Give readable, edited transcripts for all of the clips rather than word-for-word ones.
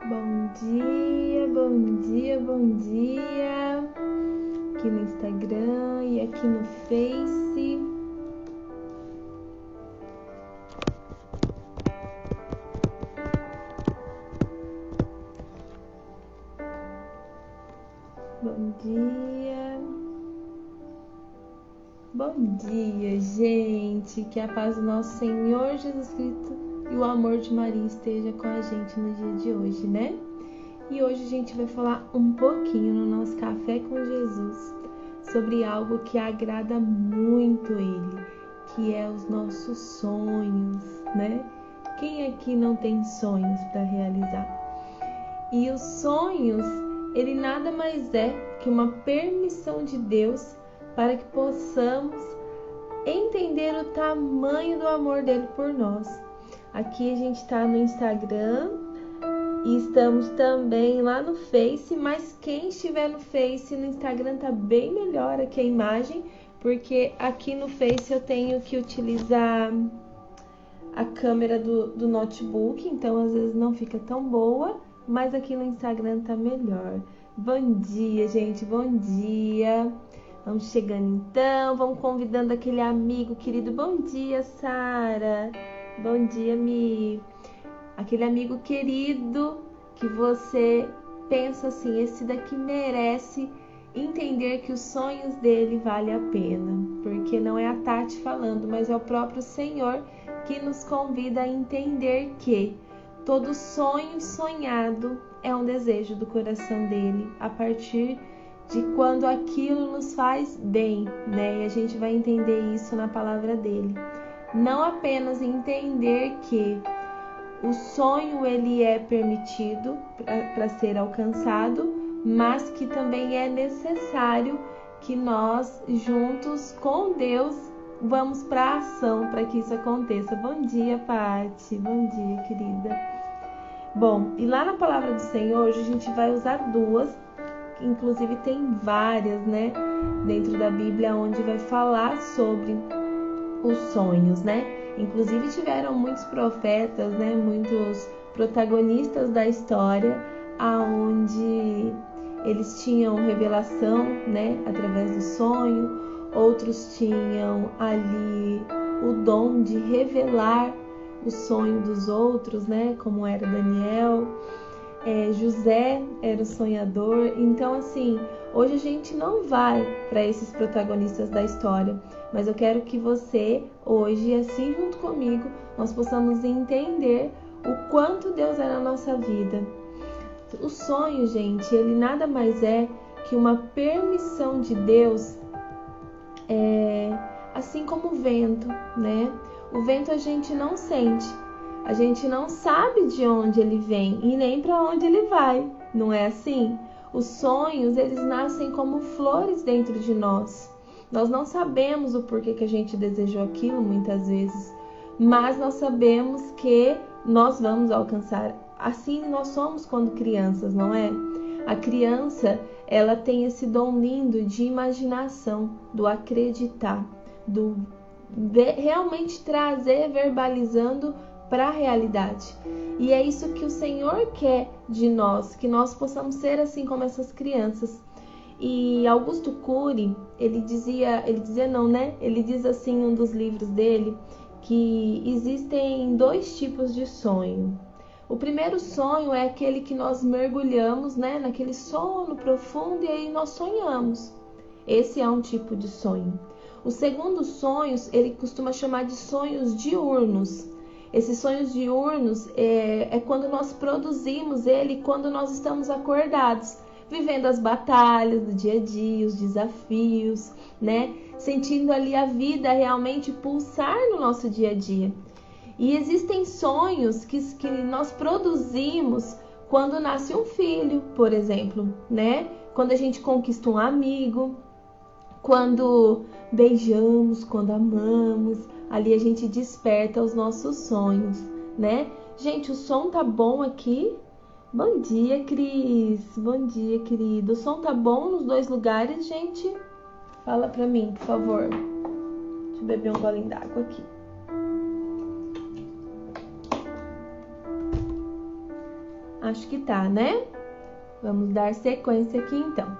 Bom dia, bom dia, bom dia. Aqui no Instagram e aqui no Face. Bom dia. Bom dia, gente. Que a paz do nosso Senhor Jesus Cristo e o amor de Maria esteja com a gente no dia de hoje, né? E hoje a gente vai falar um pouquinho no nosso Café com Jesus sobre algo que agrada muito Ele, que é os nossos sonhos, né? Quem aqui não tem sonhos para realizar? E os sonhos, ele nada mais é que uma permissão de Deus para que possamos entender o tamanho do amor dele por nós. Aqui a gente está no Instagram e estamos também lá no Face, mas quem estiver no Face e no Instagram tá bem melhor aqui a imagem, porque aqui no Face eu tenho que utilizar a câmera do notebook, então às vezes não fica tão boa, mas aqui no Instagram tá melhor. Bom dia, gente, bom dia. Vamos chegando então, vamos convidando aquele amigo querido. Bom dia, Sara. Bom dia, Mi. Aquele amigo querido que você pensa assim, esse daqui merece entender que os sonhos dele valem a pena. Porque não é a Tati falando, mas é o próprio Senhor que nos convida a entender que todo sonho sonhado é um desejo do coração dele, a partir de quando aquilo nos faz bem, né? E a gente vai entender isso na palavra dele. Não apenas entender que o sonho ele é permitido para ser alcançado, mas que também é necessário que nós juntos com Deus vamos para a ação para que isso aconteça. Bom dia, Pati. Bom dia, querida. Bom, e lá na palavra do Senhor hoje a gente vai usar duas, inclusive tem várias, né, dentro da Bíblia onde vai falar sobre os sonhos, né? Inclusive tiveram muitos profetas, né, muitos protagonistas da história, aonde eles tinham revelação, né, através do sonho. Outros tinham ali o dom de revelar o sonho dos outros, né, como era Daniel. José era o sonhador. Então, assim, hoje a gente não vai para esses protagonistas da história, mas eu quero que você, hoje, assim junto comigo, nós possamos entender o quanto Deus é na nossa vida. O sonho, gente, ele nada mais é que uma permissão de Deus, assim como o vento, né? O vento a gente não sente, a gente não sabe de onde ele vem e nem para onde ele vai, não é assim? Os sonhos, eles nascem como flores dentro de nós. Nós não sabemos o porquê que a gente desejou aquilo muitas vezes, mas nós sabemos que nós vamos alcançar. Assim nós somos quando crianças, não é? A criança, ela tem esse dom lindo de imaginação, do acreditar, do realmente trazer, verbalizando para a realidade. E é isso que o Senhor quer de nós, que nós possamos ser assim como essas crianças. E Augusto Cury, ele diz assim em um dos livros dele, que existem dois tipos de sonho. O primeiro sonho é aquele que nós mergulhamos, né, naquele sono profundo e aí nós sonhamos. Esse é um tipo de sonho. O segundo sonho, ele costuma chamar de sonhos diurnos. Esses sonhos diurnos é quando nós produzimos ele quando nós estamos acordados, vivendo as batalhas do dia a dia, os desafios, né? Sentindo ali a vida realmente pulsar no nosso dia a dia. E existem sonhos que nós produzimos quando nasce um filho, por exemplo, né? Quando a gente conquista um amigo, quando beijamos, quando amamos, ali a gente desperta os nossos sonhos, né? Gente, o som tá bom aqui? Bom dia, Cris. Bom dia, querido. O som tá bom nos dois lugares, gente? Fala pra mim, por favor. Deixa eu beber um golinho d'água aqui. Acho que tá, né? Vamos dar sequência aqui então.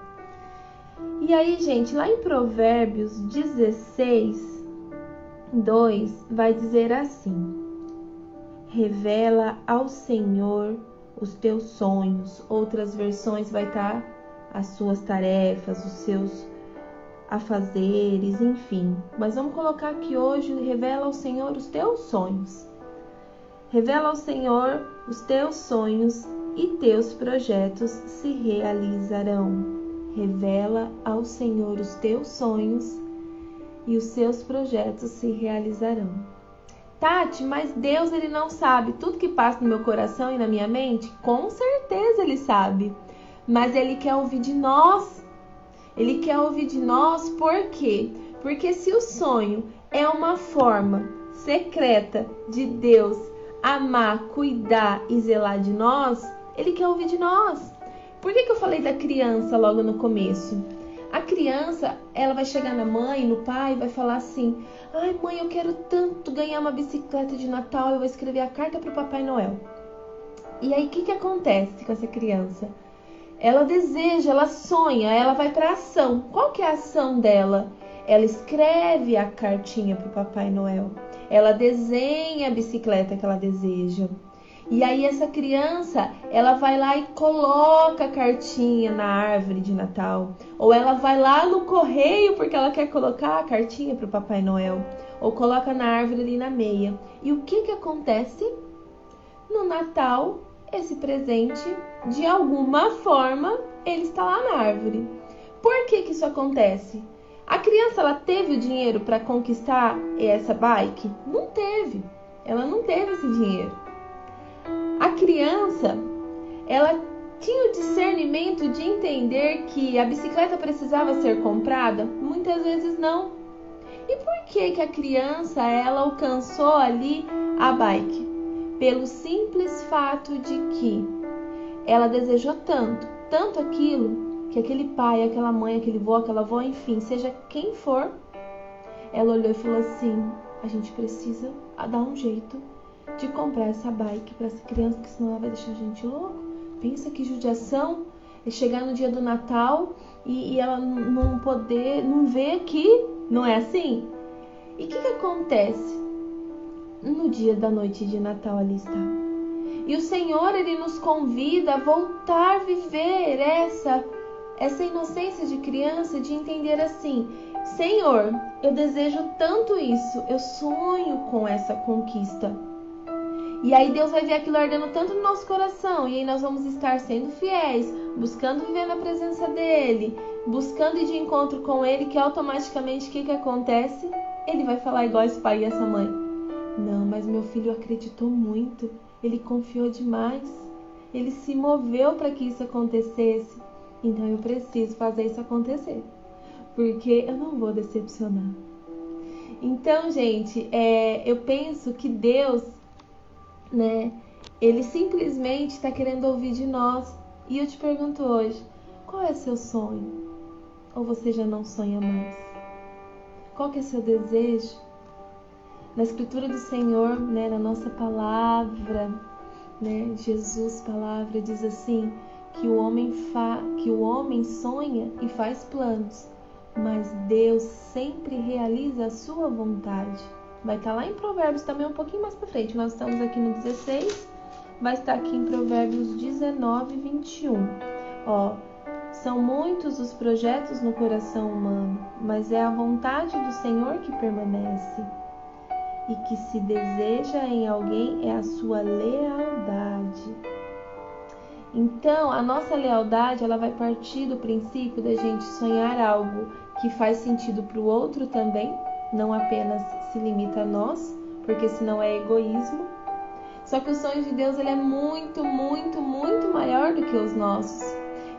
E aí, gente, lá em Provérbios 16, 2, vai dizer assim: revela ao Senhor os teus sonhos. Outras versões vai estar as suas tarefas, os seus afazeres, enfim. Mas vamos colocar aqui hoje: revela ao Senhor os teus sonhos. Revela ao Senhor os teus sonhos e teus projetos se realizarão. Revela ao Senhor os teus sonhos e os seus projetos se realizarão. Tati, mas Deus, ele não sabe tudo que passa no meu coração e na minha mente? Com certeza ele sabe, mas ele quer ouvir de nós. Ele quer ouvir de nós por quê? Porque se o sonho é uma forma secreta de Deus amar, cuidar e zelar de nós, ele quer ouvir de nós. Por que eu falei da criança logo no começo? A criança, ela vai chegar na mãe, no pai, e vai falar assim: ai mãe, eu quero tanto ganhar uma bicicleta de Natal, eu vou escrever a carta para o Papai Noel. E aí o que acontece com essa criança? Ela deseja, ela sonha, ela vai para ação. Qual que é a ação dela? Ela escreve a cartinha para o Papai Noel. Ela desenha a bicicleta que ela deseja. E aí essa criança, ela vai lá e coloca a cartinha na árvore de Natal. Ou ela vai lá no correio porque ela quer colocar a cartinha para o Papai Noel. Ou coloca na árvore ali na meia. E o que acontece? No Natal, esse presente, de alguma forma, ele está lá na árvore. Por que isso acontece? A criança, ela teve o dinheiro para conquistar essa bike? Não teve. Ela não teve esse dinheiro. A criança, ela tinha o discernimento de entender que a bicicleta precisava ser comprada? Muitas vezes não. E por que a criança, ela alcançou ali a bike? Pelo simples fato de que ela desejou tanto aquilo, que aquele pai, aquela mãe, aquele vô, aquela avó, enfim, seja quem for, ela olhou e falou assim: a gente precisa dar um jeito de comprar essa bike para essa criança, que senão ela vai deixar a gente louco. Pensa que judiação é chegar no dia do Natal e ela não poder, não ver que não é assim. E o que acontece? No dia da noite de Natal ali está. E o Senhor, ele nos convida a voltar a viver essa inocência de criança, de entender assim: Senhor, eu desejo tanto isso, eu sonho com essa conquista. E aí Deus vai ver aquilo ardendo tanto no nosso coração, e aí nós vamos estar sendo fiéis, buscando viver na presença dele, buscando ir de encontro com ele, que automaticamente o que acontece? Ele vai falar igual esse pai e essa mãe: não, mas meu filho acreditou muito, ele confiou demais, ele se moveu para que isso acontecesse, então eu preciso fazer isso acontecer, porque eu não vou decepcionar. Então, gente, eu penso que Deus, né, ele simplesmente está querendo ouvir de nós. E eu te pergunto hoje: qual é seu sonho? Ou você já não sonha mais? Qual que é seu desejo? Na escritura do Senhor, né, na nossa palavra, né, Jesus, palavra, diz assim, que o homem sonha e faz planos, mas Deus sempre realiza a sua vontade. Vai estar lá em Provérbios também um pouquinho mais para frente. Nós estamos aqui no 16, vai estar aqui em Provérbios 19, 21. São muitos os projetos no coração humano, mas é a vontade do Senhor que permanece. E que se deseja em alguém é a sua lealdade. Então, a nossa lealdade, ela vai partir do princípio da gente sonhar algo que faz sentido para o outro também, não apenas se limita a nós, porque senão é egoísmo. Só que o sonho de Deus, ele é muito, muito, muito maior do que os nossos.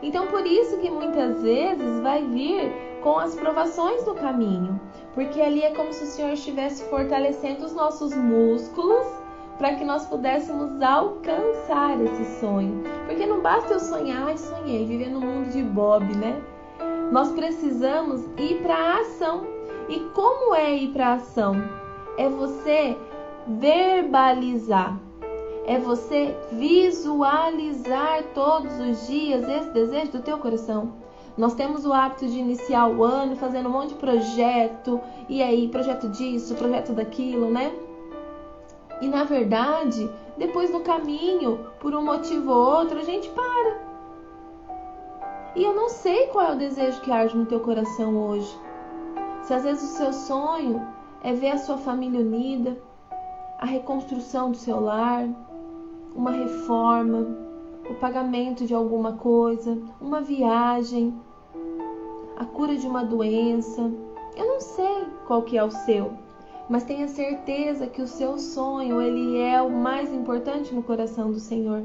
Então, por isso que muitas vezes vai vir com as provações no caminho, porque ali é como se o Senhor estivesse fortalecendo os nossos músculos para que nós pudéssemos alcançar esse sonho. Porque não basta eu sonhar, sonhei, viver no mundo de Bob, né? Nós precisamos ir para a ação. E como é ir para a ação? É você verbalizar. É você visualizar todos os dias esse desejo do teu coração. Nós temos o hábito de iniciar o ano fazendo um monte de projeto, e aí projeto disso, projeto daquilo, né? E na verdade, depois do caminho, por um motivo ou outro, a gente para. E eu não sei qual é o desejo que arde no teu coração hoje. Se às vezes o seu sonho é ver a sua família unida, a reconstrução do seu lar, uma reforma, o pagamento de alguma coisa, uma viagem, a cura de uma doença. Eu não sei qual que é o seu, mas tenha certeza que o seu sonho, ele é o mais importante no coração do Senhor.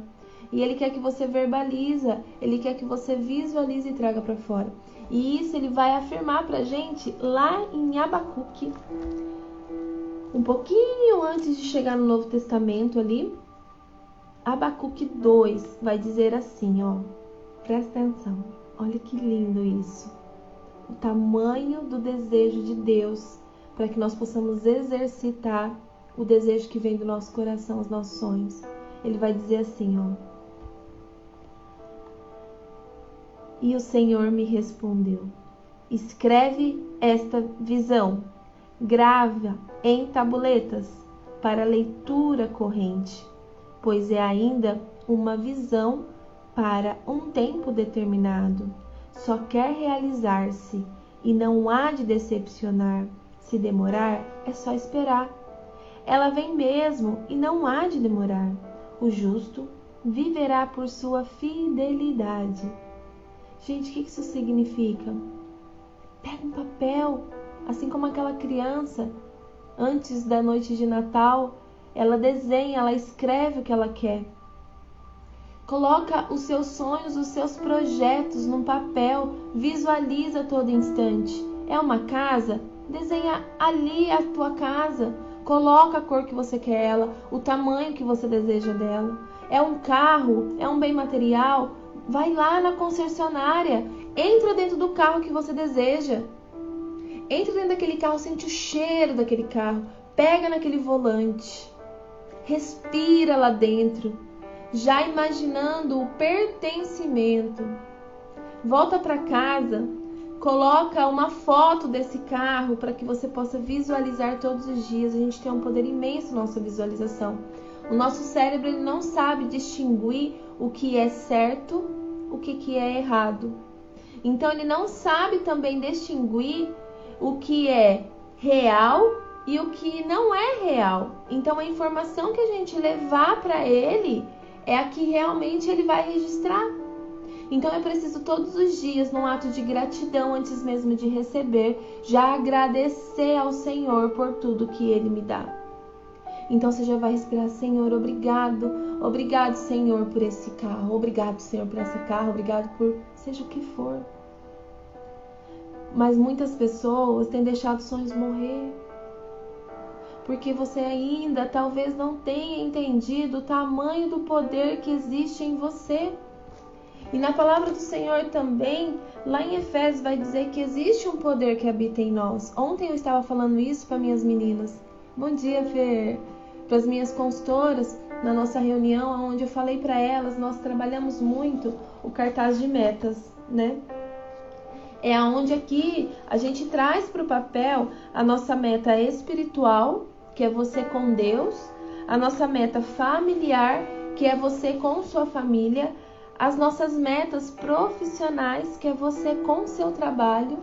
E Ele quer que você verbaliza, Ele quer que você visualize e traga para fora. E isso Ele vai afirmar pra gente lá em Abacuque, um pouquinho antes de chegar no Novo Testamento ali. Abacuque 2 vai dizer assim, ó, presta atenção, olha que lindo isso. O tamanho do desejo de Deus para que nós possamos exercitar o desejo que vem do nosso coração, os nossos sonhos. Ele vai dizer assim, ó. E o Senhor me respondeu: escreve esta visão, grava em tabuletas para leitura corrente, pois é ainda uma visão para um tempo determinado. Só quer realizar-se e não há de decepcionar. Se demorar, é só esperar. Ela vem mesmo e não há de demorar. O justo viverá por sua fidelidade. Gente, o que isso significa? Pega um papel, assim como aquela criança, antes da noite de Natal, ela desenha, ela escreve o que ela quer. Coloca os seus sonhos, os seus projetos num papel, visualiza a todo instante. É uma casa? Desenha ali a tua casa. Coloca a cor que você quer ela, o tamanho que você deseja dela. É um carro? É um bem material? Vai lá na concessionária, entra dentro do carro que você deseja. Entra dentro daquele carro, sente o cheiro daquele carro. Pega naquele volante. Respira lá dentro, já imaginando o pertencimento. Volta para casa, coloca uma foto desse carro para que você possa visualizar todos os dias. A gente tem um poder imenso na nossa visualização. O nosso cérebro ele não sabe distinguir o que é certo, o que é errado. Então ele não sabe também distinguir o que é real e o que não é real. Então a informação que a gente levar para ele é a que realmente ele vai registrar. Então é preciso todos os dias, num ato de gratidão, antes mesmo de receber, já agradecer ao Senhor por tudo que Ele me dá. Então você já vai respirar: Senhor, obrigado. Obrigado, Senhor, por esse carro. Obrigado, Senhor, por esse carro. Obrigado por seja o que for. Mas muitas pessoas têm deixado sonhos morrer, porque você ainda talvez não tenha entendido o tamanho do poder que existe em você. E na palavra do Senhor também, lá em Efésios, vai dizer que existe um poder que habita em nós. Ontem eu estava falando isso para minhas meninas. Bom dia, Fer. Para as minhas consultoras, na nossa reunião, onde eu falei para elas, nós trabalhamos muito o cartaz de metas, né? É onde aqui a gente traz para o papel a nossa meta espiritual, que é você com Deus, a nossa meta familiar, que é você com sua família, as nossas metas profissionais, que é você com o seu trabalho,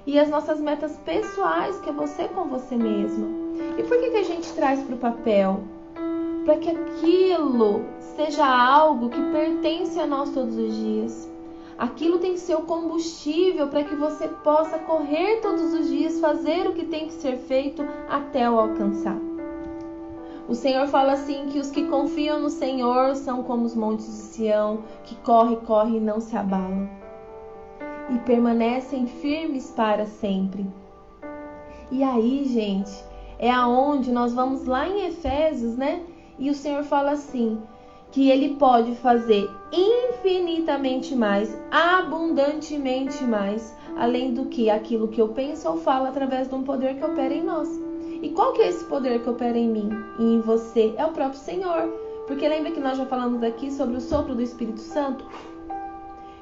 e as nossas metas pessoais, que é você com você mesma. E por que a gente traz para o papel? Para que aquilo seja algo que pertence a nós todos os dias. Aquilo tem que ser o combustível para que você possa correr todos os dias, fazer o que tem que ser feito até o alcançar. O Senhor fala assim que os que confiam no Senhor são como os montes de Sião, que correm e não se abalam, e permanecem firmes para sempre. E aí, gente, é aonde nós vamos lá em Efésios, né? E o Senhor fala assim, que Ele pode fazer infinitamente mais, abundantemente mais, além do que aquilo que eu penso ou falo através de um poder que opera em nós. E qual que é esse poder que opera em mim e em você? É o próprio Senhor. Porque lembra que nós já falamos aqui sobre o sopro do Espírito Santo?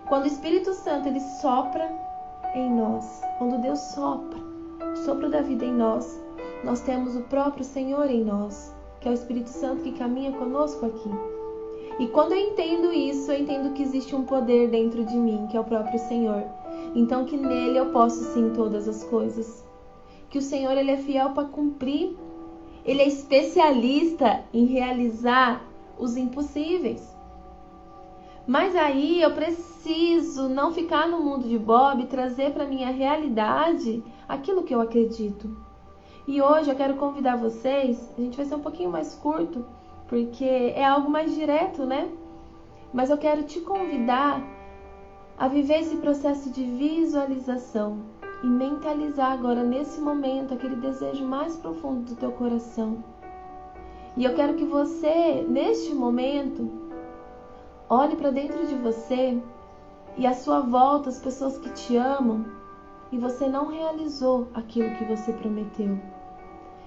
Quando o Espírito Santo ele sopra em nós, quando Deus sopra, o sopro da vida em nós, nós temos o próprio Senhor em nós, que é o Espírito Santo que caminha conosco aqui. E quando eu entendo isso, eu entendo que existe um poder dentro de mim, que é o próprio Senhor. Então que nele eu posso sim todas as coisas. Que o Senhor ele é fiel para cumprir. Ele é especialista em realizar os impossíveis. Mas aí eu preciso não ficar no mundo de Bob e trazer para minha realidade aquilo que eu acredito. E hoje eu quero convidar vocês, a gente vai ser um pouquinho mais curto, porque é algo mais direto, né? Mas eu quero te convidar a viver esse processo de visualização e mentalizar agora, nesse momento, aquele desejo mais profundo do teu coração. E eu quero que você, neste momento, olhe para dentro de você e à sua volta as pessoas que te amam e você não realizou aquilo que você prometeu.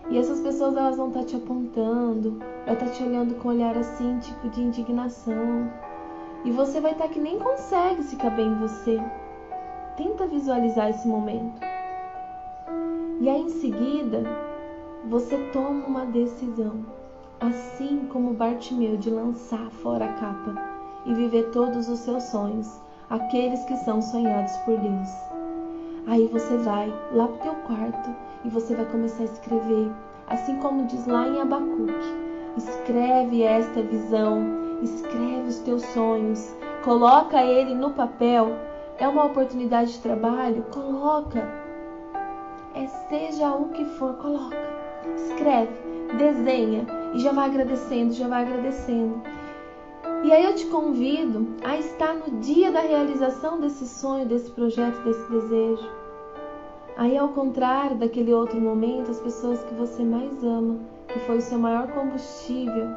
E essas pessoas elas vão estar te apontando, vai estar te olhando com um olhar assim, tipo de indignação. E você vai estar que nem consegue se caber em você. Tenta visualizar esse momento. E aí em seguida, você toma uma decisão. Assim como Bartimeu, de lançar fora a capa e viver todos os seus sonhos, aqueles que são sonhados por Deus. Aí você vai lá pro teu quarto e você vai começar a escrever, assim como diz lá em Abacuque. Escreve esta visão, escreve os teus sonhos, coloca ele no papel. É uma oportunidade de trabalho? Coloca. Seja o que for, coloca. Escreve, desenha e já vai agradecendo, já vai agradecendo. E aí eu te convido a estar no dia da realização desse sonho, desse projeto, desse desejo. Aí ao contrário daquele outro momento, as pessoas que você mais ama, que foi o seu maior combustível,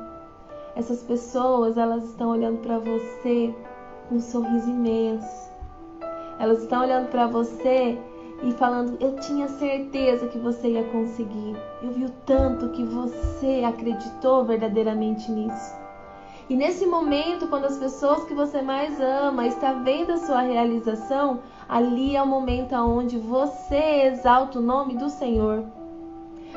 essas pessoas, elas estão olhando para você com um sorriso imenso. Elas estão olhando para você e falando, eu tinha certeza que você ia conseguir. Eu vi o tanto que você acreditou verdadeiramente nisso. E nesse momento, quando as pessoas que você mais ama estão vendo a sua realização, ali é o momento onde você exalta o nome do Senhor.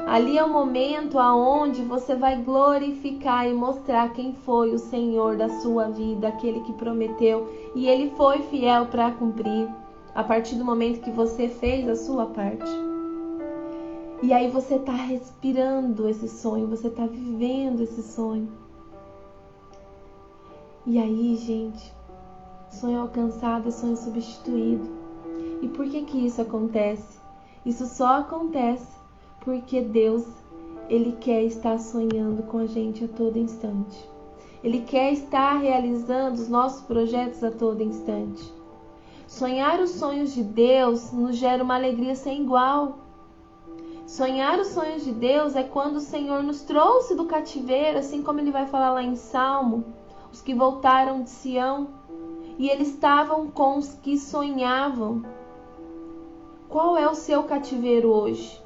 Ali é o momento onde você vai glorificar e mostrar quem foi o Senhor da sua vida, aquele que prometeu. E Ele foi fiel para cumprir, a partir do momento que você fez a sua parte. E aí você está respirando esse sonho, você está vivendo esse sonho. E aí, gente, sonho alcançado é sonho substituído. E por que isso acontece? Isso só acontece porque Deus, Ele quer estar sonhando com a gente a todo instante. Ele quer estar realizando os nossos projetos a todo instante. Sonhar os sonhos de Deus nos gera uma alegria sem igual. Sonhar os sonhos de Deus é quando o Senhor nos trouxe do cativeiro, assim como Ele vai falar lá em Salmo, os que voltaram de Sião, e eles estavam com os que sonhavam. Qual é o seu cativeiro hoje?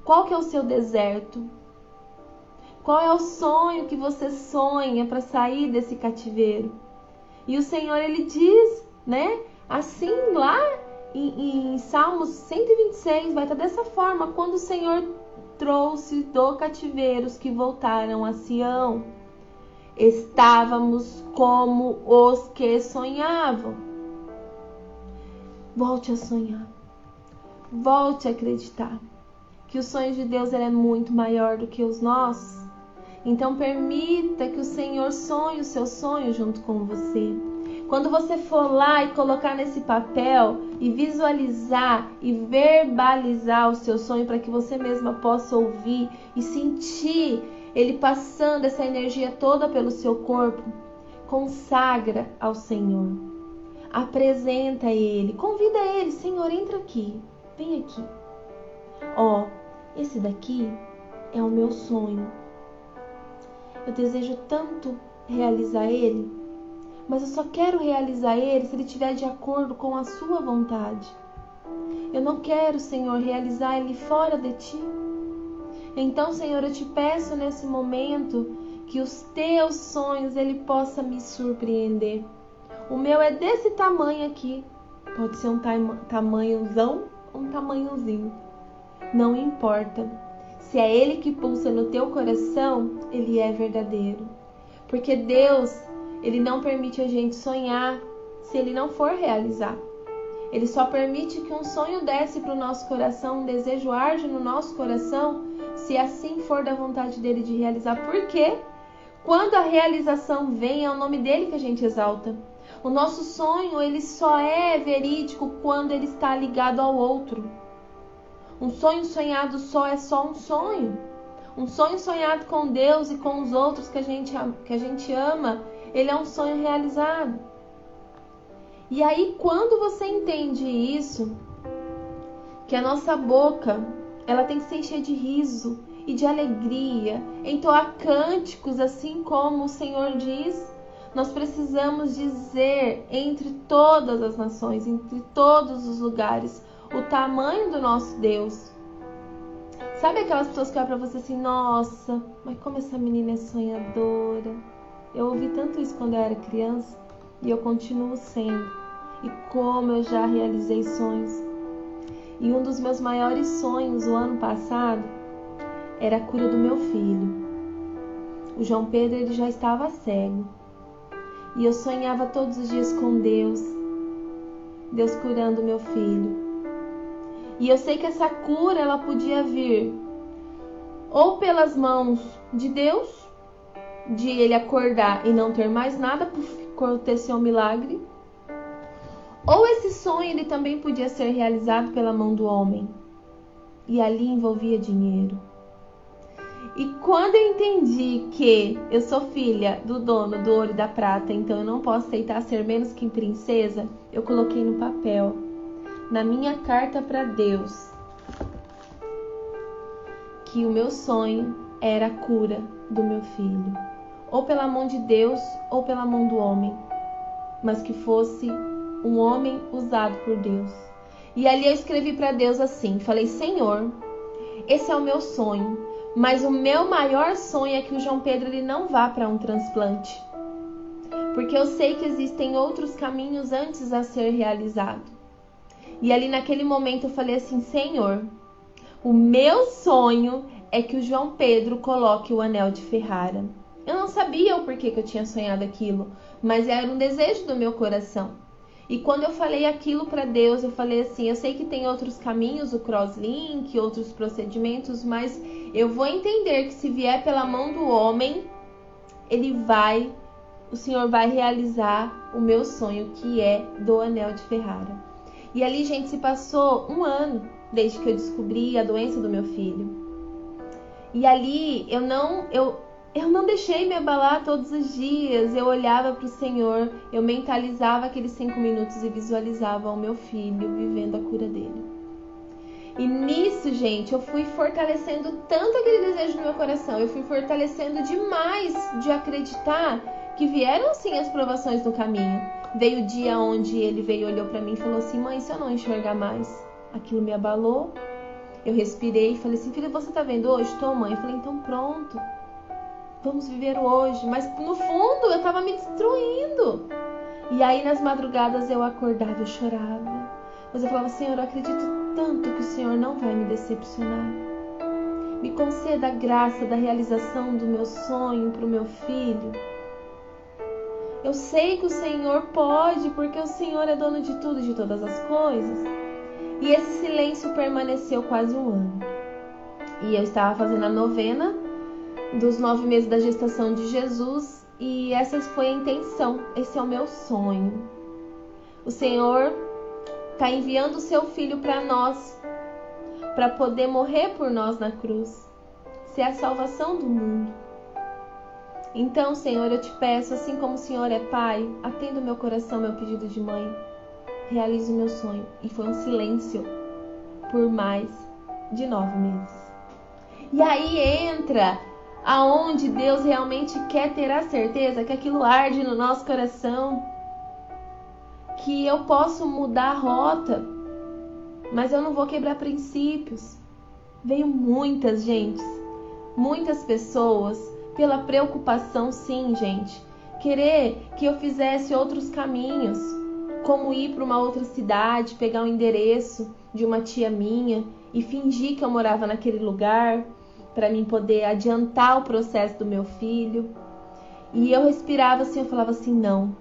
Qual que é o seu deserto? Qual é o sonho que você sonha para sair desse cativeiro? E o Senhor, Ele diz, né? Assim lá em Salmos 126, vai estar dessa forma, quando o Senhor trouxe do cativeiro os que voltaram a Sião. Estávamos como os que sonhavam. Volte a sonhar. Volte a acreditar que o sonho de Deus é muito maior do que os nossos. Então permita que o Senhor sonhe o seu sonho junto com você. Quando você for lá e colocar nesse papel e visualizar e verbalizar o seu sonho para que você mesma possa ouvir e sentir ele passando essa energia toda pelo seu corpo, consagra ao Senhor. Apresenta Ele, convida Ele, Senhor, entra aqui, vem aqui. Esse daqui é o meu sonho. Eu desejo tanto realizar ele, mas eu só quero realizar ele se ele estiver de acordo com a sua vontade. Eu não quero, Senhor, realizar ele fora de ti. Então, Senhor, eu te peço nesse momento que os teus sonhos ele possa me surpreender. O meu é desse tamanho aqui. Pode ser um tamanhozão ou um tamanhozinho. Não importa. Se é ele que pulsa no teu coração, ele é verdadeiro. Porque Deus, ele não permite a gente sonhar se ele não for realizar. Ele só permite que um sonho desce para o nosso coração, um desejo arde no nosso coração, se assim for da vontade dele de realizar. Por quê? Quando a realização vem, é o nome dele que a gente exalta. O nosso sonho, ele só é verídico quando ele está ligado ao outro. Um sonho sonhado só é só um sonho. Um sonho sonhado com Deus e com os outros que a gente ama, ele é um sonho realizado. E aí, quando você entende isso, que a nossa boca, ela tem que se encher de riso e de alegria, entoar cânticos, assim como o Senhor diz, nós precisamos dizer entre todas as nações, entre todos os lugares, o tamanho do nosso Deus. Sabe aquelas pessoas que olham pra você assim, nossa, mas como essa menina é sonhadora. Eu ouvi tanto isso quando eu era criança e eu continuo sendo. E como eu já realizei sonhos. E um dos meus maiores sonhos o ano passado era a cura do meu filho. O João Pedro, ele já estava cego. E eu sonhava todos os dias com Deus. Deus curando meu filho. E eu sei que essa cura, ela podia vir ou pelas mãos de Deus, de ele acordar e não ter mais nada por acontecer um milagre. Ou esse sonho ele também podia ser realizado pela mão do homem. E ali envolvia dinheiro. E quando eu entendi que eu sou filha do dono do ouro e da prata, então eu não posso aceitar ser menos que princesa, eu coloquei no papel, na minha carta para Deus, que o meu sonho era a cura do meu filho. Ou pela mão de Deus, ou pela mão do homem. Mas que fosse um homem usado por Deus. E ali eu escrevi para Deus assim, falei, Senhor, esse é o meu sonho, mas o meu maior sonho é que o João Pedro ele não vá para um transplante. Porque eu sei que existem outros caminhos antes a ser realizado. E ali naquele momento eu falei assim, Senhor, o meu sonho é que o João Pedro coloque o anel de Ferrara. Eu não sabia o porquê que eu tinha sonhado aquilo, mas era um desejo do meu coração. E quando eu falei aquilo para Deus, eu falei assim, eu sei que tem outros caminhos, o crosslink, outros procedimentos, mas eu vou entender que se vier pela mão do homem, o Senhor vai realizar o meu sonho, que é do anel de Ferrara. E ali, gente, se passou 1 ano desde que eu descobri a doença do meu filho. E ali eu não deixei me abalar todos os dias. Eu olhava para o Senhor, eu mentalizava aqueles 5 minutos e visualizava o meu filho vivendo a cura dele. E nisso, gente, eu fui fortalecendo tanto aquele desejo no meu coração, eu fui fortalecendo demais de acreditar que vieram sim as provações no caminho. Veio o dia onde ele veio, olhou para mim e falou assim, mãe, se eu não enxergar mais? Aquilo me abalou. Eu respirei e falei assim, filha, você tá vendo hoje? Tô, mãe. Eu falei, então pronto. Vamos viver o hoje. Mas no fundo eu tava me destruindo. E aí nas madrugadas eu acordava, eu chorava. Mas eu falava, Senhor, eu acredito tanto que o Senhor não vai me decepcionar. Me conceda a graça da realização do meu sonho pro meu filho. Eu sei que o Senhor pode, porque o Senhor é dono de tudo e de todas as coisas. E esse silêncio permaneceu quase 1 ano. E eu estava fazendo a novena dos 9 meses da gestação de Jesus. E essa foi a intenção. Esse é o meu sonho. O Senhor está enviando o seu Filho para nós. Para poder morrer por nós na cruz. Ser a salvação do mundo. Então, Senhor, eu te peço, assim como o Senhor é Pai, atenda o meu coração, meu pedido de mãe. Realize o meu sonho. E foi um silêncio por mais de 9 meses. E aí entra aonde Deus realmente quer ter a certeza que aquilo arde no nosso coração, que eu posso mudar a rota, mas eu não vou quebrar princípios. Veio muitas pessoas pela preocupação, sim, gente. Querer que eu fizesse outros caminhos, como ir para uma outra cidade, pegar o endereço de uma tia minha e fingir que eu morava naquele lugar para mim poder adiantar o processo do meu filho. E eu respirava assim, eu falava assim, não.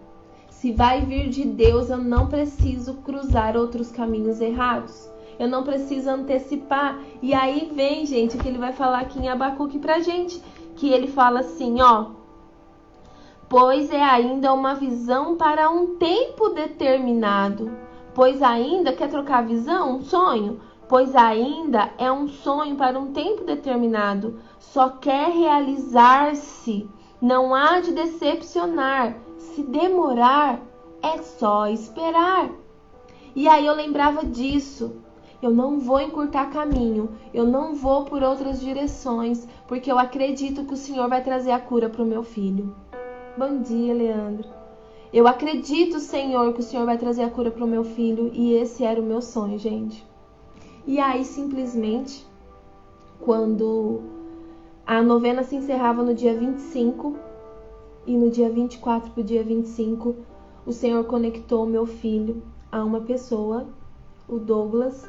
Se vai vir de Deus, eu não preciso cruzar outros caminhos errados. Eu não preciso antecipar. E aí vem, gente, o que ele vai falar aqui em Abacuque pra gente. Que ele fala assim, ó. Pois é ainda uma visão para um tempo determinado. Pois ainda, quer trocar a visão? Um sonho? Pois ainda é um sonho para um tempo determinado. Só quer realizar-se. Não há de decepcionar. Se demorar, é só esperar. E aí eu lembrava disso. Eu não vou encurtar caminho. Eu não vou por outras direções. Porque eu acredito que o Senhor vai trazer a cura para o meu filho. Bom dia, Leandro. Eu acredito, Senhor, que o Senhor vai trazer a cura para o meu filho. E esse era o meu sonho, gente. E aí, simplesmente, quando a novena se encerrava no dia 25, e no dia 24 para o dia 25, o Senhor conectou o meu filho a uma pessoa, o Douglas,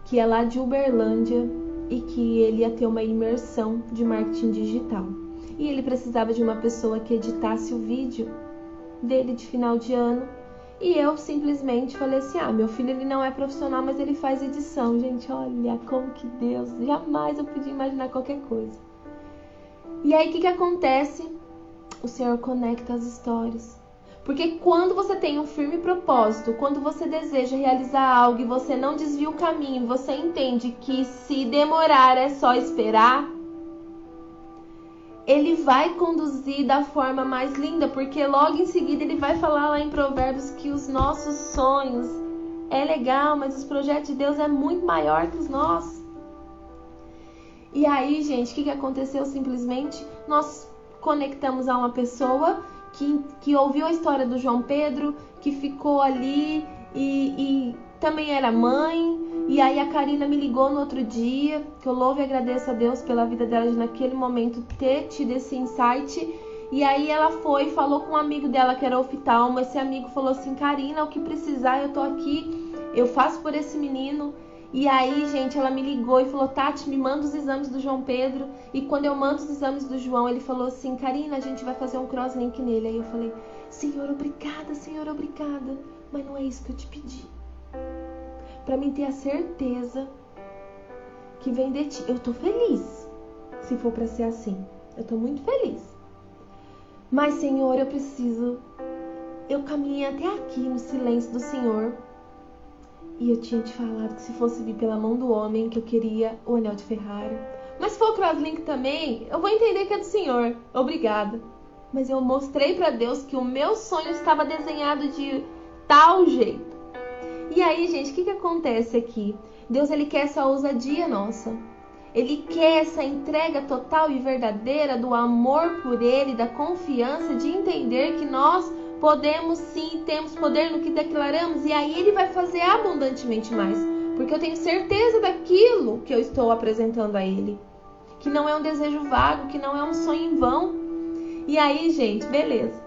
que é lá de Uberlândia e que ele ia ter uma imersão de marketing digital. E ele precisava de uma pessoa que editasse o vídeo dele de final de ano. E eu simplesmente falei assim, meu filho ele não é profissional, mas ele faz edição. Gente, olha como que Deus, jamais eu podia imaginar qualquer coisa. E aí o que acontece? O Senhor conecta as histórias. Porque quando você tem um firme propósito, quando você deseja realizar algo e você não desvia o caminho, você entende que se demorar é só esperar, ele vai conduzir da forma mais linda, porque logo em seguida ele vai falar lá em Provérbios que os nossos sonhos é legal, mas os projetos de Deus é muito maior que os nossos. E aí, gente, o que aconteceu? Simplesmente nós conectamos a uma pessoa que ouviu a história do João Pedro, que ficou ali e também era mãe. E aí a Karina me ligou no outro dia, que eu louvo e agradeço a Deus pela vida dela de naquele momento ter tido esse insight. E aí ela foi e falou com um amigo dela que era oftalmo. Esse amigo falou assim, Karina, o que precisar, eu tô aqui, eu faço por esse menino. E aí, gente, ela me ligou e falou, Tati, me manda os exames do João Pedro. E quando eu mando os exames do João, ele falou assim, Karina, a gente vai fazer um crosslink nele. Aí eu falei, Senhor, obrigada, mas não é isso que eu te pedi. Pra mim ter a certeza que vem de ti. Eu tô feliz, se for pra ser assim. Eu tô muito feliz. Mas, Senhor, eu caminhei até aqui no silêncio do Senhor. E eu tinha te falado que se fosse vir pela mão do homem, que eu queria o anel de Ferrari. Mas se for o crosslink também, eu vou entender que é do Senhor. Obrigada. Mas eu mostrei pra Deus que o meu sonho estava desenhado de tal jeito. E aí, gente, o que acontece aqui? Deus, ele quer essa ousadia nossa. Ele quer essa entrega total e verdadeira do amor por ele, da confiança de entender que nós podemos sim, temos poder no que declaramos. E aí ele vai fazer abundantemente mais. Porque eu tenho certeza daquilo que eu estou apresentando a ele. Que não é um desejo vago, que não é um sonho em vão. E aí, gente, beleza.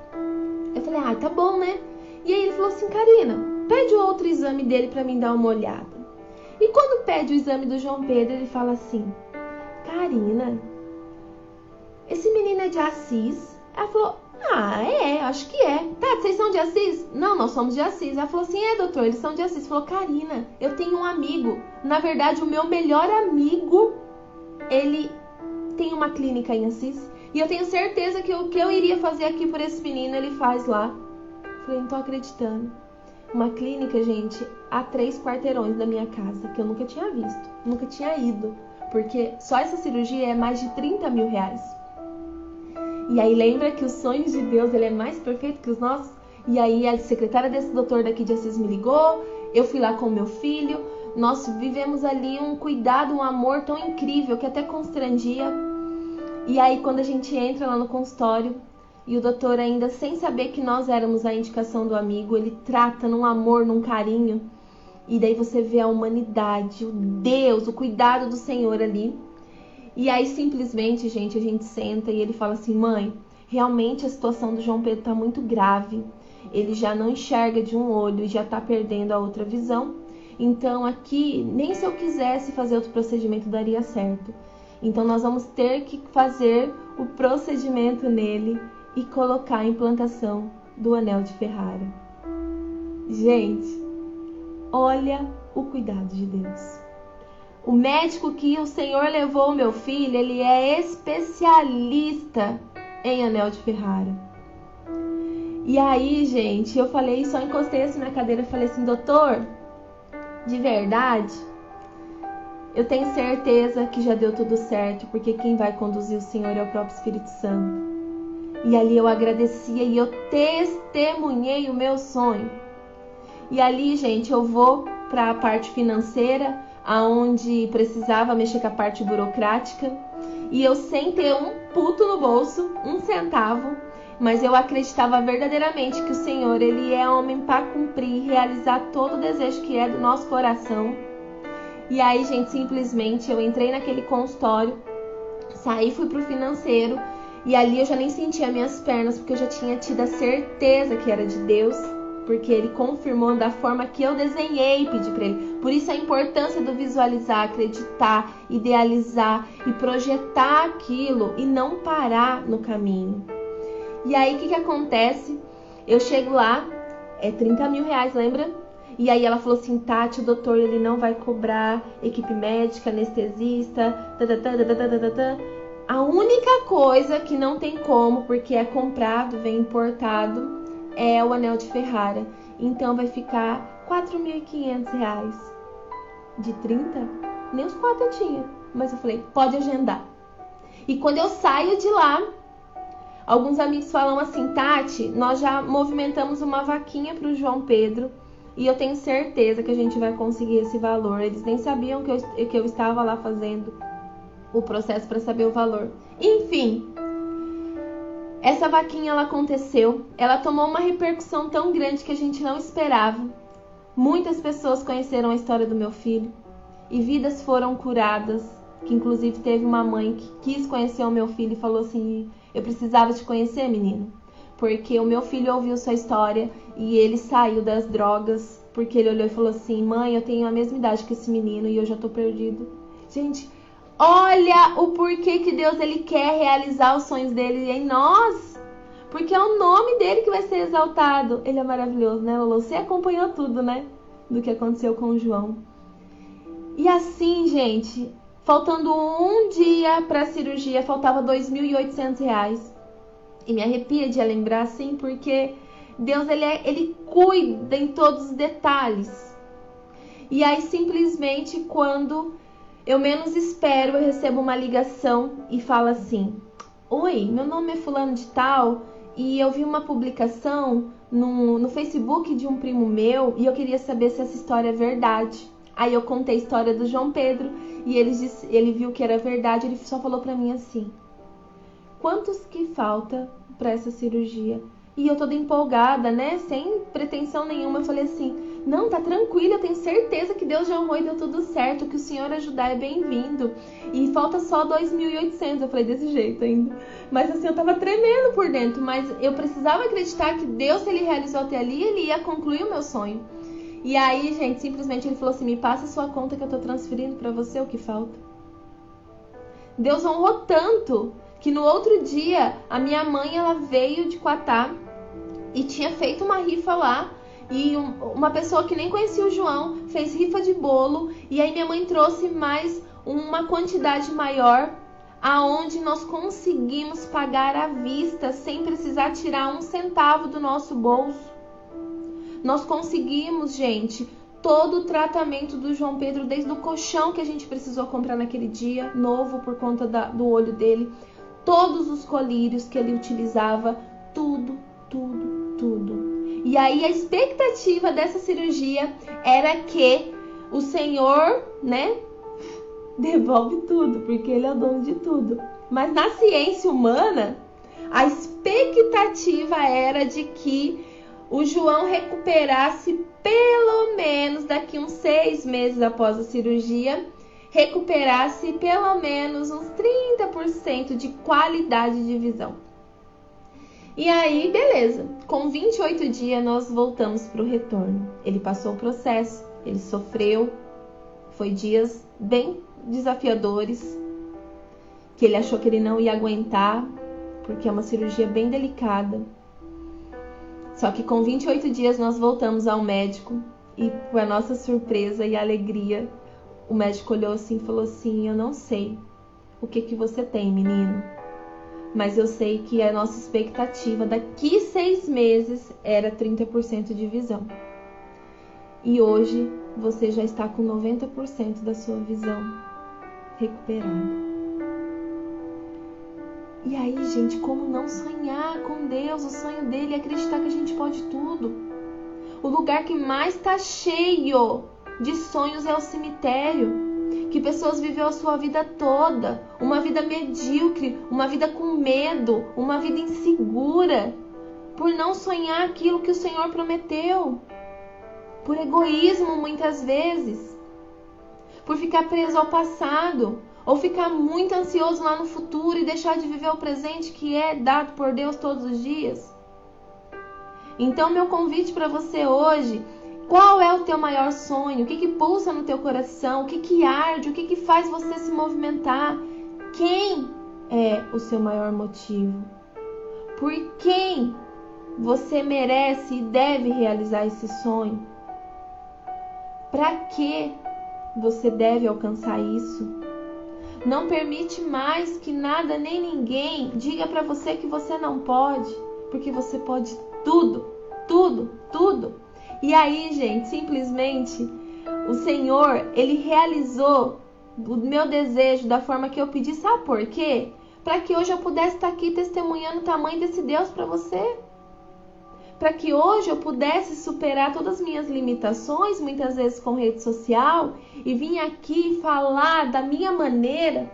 Eu falei, tá bom, né? E aí ele falou assim, Karina, pede o outro exame dele pra mim dar uma olhada. E quando pede o exame do João Pedro, ele fala assim, Karina, esse menino é de Assis? Ela falou, acho que é. Tá, vocês são de Assis? Não, nós somos de Assis. Ela falou assim, doutor, eles são de Assis. Falou, Karina, eu tenho um amigo. Na verdade, o meu melhor amigo, ele tem uma clínica em Assis. E eu tenho certeza que o que eu iria fazer aqui por esse menino, ele faz lá. Falei, não tô acreditando. Uma clínica, gente, a 3 quarteirões da minha casa, que eu nunca tinha visto, nunca tinha ido. Porque só essa cirurgia é mais de 30 mil reais. E aí lembra que os sonhos de Deus, ele é mais perfeito que os nossos? E aí a secretária desse doutor daqui de Assis me ligou, eu fui lá com o meu filho, nós vivemos ali um cuidado, um amor tão incrível que até constrangia. E aí quando a gente entra lá no consultório, e o doutor ainda sem saber que nós éramos a indicação do amigo, ele trata num amor, num carinho. E daí você vê a humanidade, o Deus, o cuidado do Senhor ali. E aí simplesmente, gente, a gente senta e ele fala assim: mãe, realmente a situação do João Pedro está muito grave. Ele já não enxerga de um olho e já está perdendo a outra visão. Então aqui, nem se eu quisesse fazer outro procedimento daria certo. Então nós vamos ter que fazer o procedimento nele e colocar a implantação do anel de Ferrara. Gente, olha o cuidado de Deus. O médico que o Senhor levou o meu filho, ele é especialista em anel de Ferrara. E aí, gente, eu falei, só encostei assim na cadeira e falei assim: doutor, de verdade, eu tenho certeza que já deu tudo certo, porque quem vai conduzir o Senhor é o próprio Espírito Santo. E ali eu agradecia e eu testemunhei o meu sonho. E ali, gente, eu vou para a parte financeira, aonde precisava mexer com a parte burocrática, e eu sem ter um puto no bolso, 1 centavo, mas eu acreditava verdadeiramente que o Senhor, ele é homem para cumprir e realizar todo o desejo que é do nosso coração. E aí, gente, simplesmente eu entrei naquele consultório, saí, fui pro financeiro, e ali eu já nem sentia minhas pernas, porque eu já tinha tido a certeza que era de Deus, porque ele confirmou da forma que eu desenhei e pedi para ele. Por isso a importância do visualizar, acreditar, idealizar e projetar aquilo e não parar no caminho. E aí o que acontece? Eu chego lá, é 30 mil reais, lembra? E aí ela falou assim: Tati, o doutor ele não vai cobrar equipe médica, anestesista, A única coisa que não tem como, porque é comprado, vem importado, é o anel de Ferrara. Então vai ficar R$4.500. De 30? Nem os 4 eu tinha. Mas eu falei, pode agendar. E quando eu saio de lá, alguns amigos falam assim: Tati, nós já movimentamos uma vaquinha pro João Pedro e eu tenho certeza que a gente vai conseguir esse valor. Eles nem sabiam que eu estava lá fazendo o processo para saber o valor. Enfim, essa vaquinha ela aconteceu, ela tomou uma repercussão tão grande que a gente não esperava. Muitas pessoas conheceram a história do meu filho e vidas foram curadas, que inclusive teve uma mãe que quis conhecer o meu filho e falou assim: eu precisava te conhecer, menino, porque o meu filho ouviu sua história e ele saiu das drogas, porque ele olhou e falou assim: mãe, eu tenho a mesma idade que esse menino e eu já tô perdido. Gente, olha o porquê que Deus ele quer realizar os sonhos dele em nós. Porque é o nome dele que vai ser exaltado. Ele é maravilhoso, né, Lolo? Você acompanhou tudo, né? Do que aconteceu com o João. E assim, gente, faltando um dia para a cirurgia, faltava R$2.800. E me arrepia de lembrar assim, porque Deus ele cuida em todos os detalhes. E aí, simplesmente, quando eu menos espero, eu recebo uma ligação e fala assim: oi, meu nome é fulano de tal e eu vi uma publicação no Facebook de um primo meu e eu queria saber se essa história é verdade. Aí eu contei a história do João Pedro e ele viu que era verdade. Ele só falou pra mim assim: quantos que falta pra essa cirurgia? E eu toda empolgada, né, sem pretensão nenhuma, eu falei assim: não, tá tranquilo, eu tenho certeza que Deus já honrou e deu tudo certo, que o Senhor ajudar é bem-vindo. E falta só 2.800, eu falei desse jeito ainda. Mas assim, eu tava tremendo por dentro, mas eu precisava acreditar que Deus, se ele realizou até ali, ele ia concluir o meu sonho. E aí, gente, simplesmente ele falou assim: me passa a sua conta que eu tô transferindo pra você o que falta. Deus honrou tanto que no outro dia, a minha mãe, ela veio de Quatá e tinha feito uma rifa lá. E uma pessoa que nem conhecia o João fez rifa de bolo. E aí minha mãe trouxe mais uma quantidade maior, aonde nós conseguimos pagar à vista, sem precisar tirar 1 centavo do nosso bolso. Nós conseguimos, gente, todo o tratamento do João Pedro, desde o colchão que a gente precisou comprar naquele dia, novo por conta do olho dele, todos os colírios que ele utilizava, tudo. E aí a expectativa dessa cirurgia era que o Senhor, né, devolve tudo, porque ele é o dono de tudo. Mas na ciência humana, a expectativa era de que o João recuperasse pelo menos daqui uns 6 meses após a cirurgia, recuperasse pelo menos uns 30% de qualidade de visão. E aí, beleza. Com 28 dias, nós voltamos para o retorno. Ele passou o processo, ele sofreu. Foi dias bem desafiadores, que ele achou que ele não ia aguentar, porque é uma cirurgia bem delicada. Só que com 28 dias, nós voltamos ao médico. E, para nossa surpresa e alegria, o médico olhou assim e falou assim: eu não sei o que você tem, menino. Mas eu sei que a nossa expectativa daqui 6 meses era 30% de visão. E hoje você já está com 90% da sua visão recuperada. E aí, gente, como não sonhar com Deus? O sonho dele é acreditar que a gente pode tudo. O lugar que mais está cheio de sonhos é o cemitério. Que pessoas viveu a sua vida toda, uma vida medíocre, uma vida com medo, uma vida insegura, por não sonhar aquilo que o Senhor prometeu, por egoísmo muitas vezes, por ficar preso ao passado, ou ficar muito ansioso lá no futuro e deixar de viver o presente que é dado por Deus todos os dias. Então, meu convite para você hoje: qual é o teu maior sonho? O que pulsa no teu coração? O que arde? O que faz você se movimentar? Quem é o seu maior motivo? Por quem você merece e deve realizar esse sonho? Para que você deve alcançar isso? Não permite mais que nada nem ninguém diga para você que você não pode, porque você pode tudo, tudo, tudo. E aí, gente, simplesmente, o Senhor, Ele realizou o meu desejo da forma que eu pedi. Sabe por quê? Para que hoje eu pudesse estar aqui testemunhando o tamanho desse Deus para você. Para que hoje eu pudesse superar todas as minhas limitações, muitas vezes com rede social, e vir aqui falar da minha maneira,